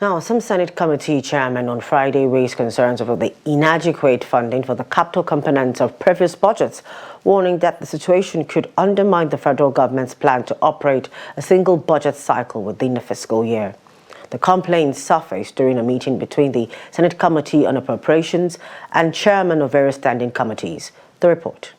Now, some Senate committee chairmen on Friday raised concerns over the inadequate funding for the capital components of previous budgets, warning that the situation could undermine the federal government's plan to operate a single budget cycle within the fiscal year. The complaints surfaced during a meeting between the Senate Committee on Appropriations and chairmen of various standing committees. The report.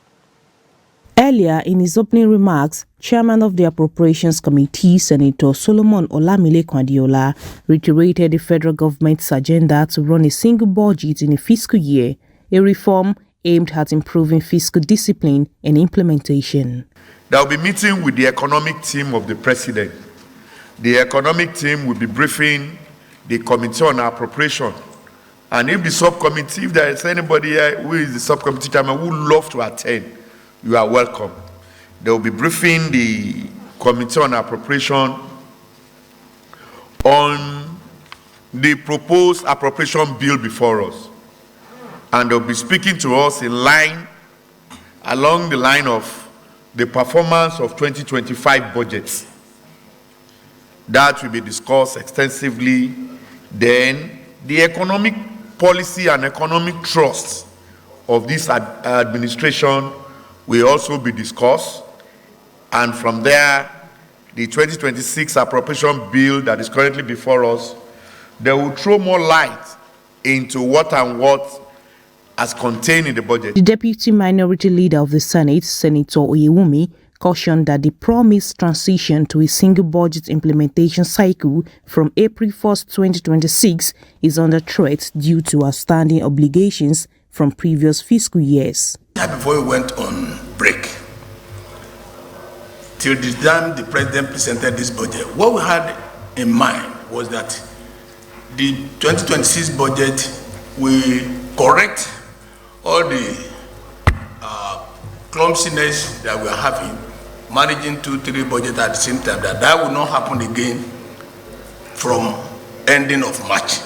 Earlier, in his opening remarks, Chairman of the Appropriations Committee, Senator Solomon Olamile Kwandiola, reiterated the federal government's agenda to run a single budget in a fiscal year, a reform aimed at improving fiscal discipline and implementation. There will be meeting with the economic team of the president. The economic team will be briefing the Committee on Appropriation. And if the subcommittee, if there is anybody here who is the subcommittee chairman who would love to attend, you are welcome. They will be briefing the Committee on Appropriation on the proposed appropriation bill before us. And they'll be speaking to us along the line of the performance of 2025 budgets. That will be discussed extensively. Then the economic policy and economic trust of this administration will also be discussed, and from there, the 2026 appropriation bill that is currently before us, they will throw more light into what as contained in the budget. The Deputy Minority Leader of the Senate, Senator Oyewumi, cautioned that the promised transition to a single budget implementation cycle from April 1st, 2026 is under threat due to outstanding obligations from previous fiscal years. Before we went on break, till the time the president presented this budget, what we had in mind was that the 2026 budget will correct all the clumsiness that we are having, managing 2-3 budgets at the same time, that will not happen again from ending of March.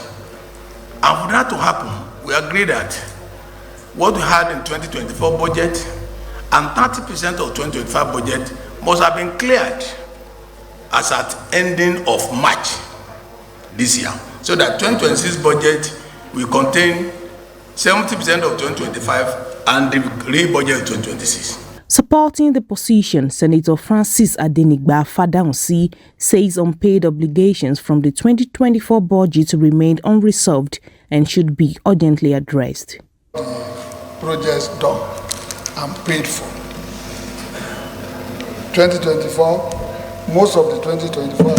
And for that to happen, we agree that what we had in 2024 budget and 30% of 2025 budget must have been cleared as at ending of March this year, so that 2026 budget will contain 70% of 2025 and the real budget of 2026. Supporting the position, Senator Francis Adenigba Fadaunsi says unpaid obligations from the 2024 budget remained unresolved and should be urgently addressed. Projects done and paid for. 2024, most of the 2024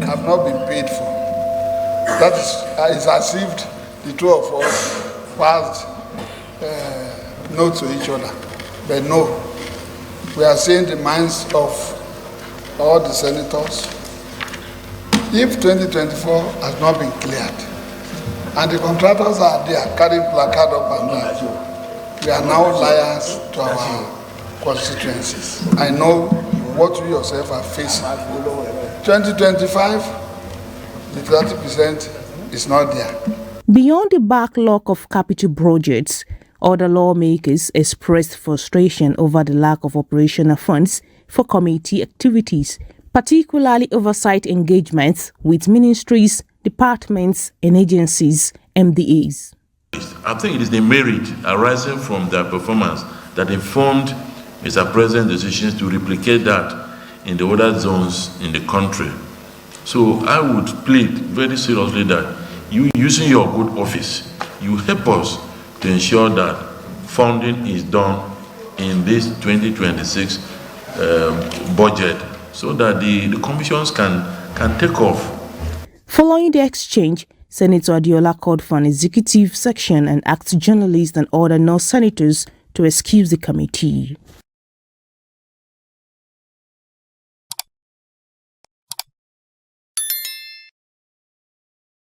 have not been paid for. That is as if the two of us passed notes to each other. But no, we are saying the minds of all the senators. If 2024 has not been cleared, and the contractors are there carrying placard up and down, we are now liars to our constituencies. I know what you yourself are facing. 2025, the 30% is not there. Beyond the backlog of capital projects, other lawmakers expressed frustration over the lack of operational funds for committee activities, particularly oversight engagements with ministries, departments, and agencies, MDAs. I think it is the merit arising from their performance that informed Mr. President's decisions to replicate that in the other zones in the country. So I would plead very seriously that you, using your good office, you help us to ensure that funding is done in this 2026 budget so that the commissions can take off. Following the exchange, Senator Adiola called for an executive section and asked journalists and other non-senators to excuse the committee.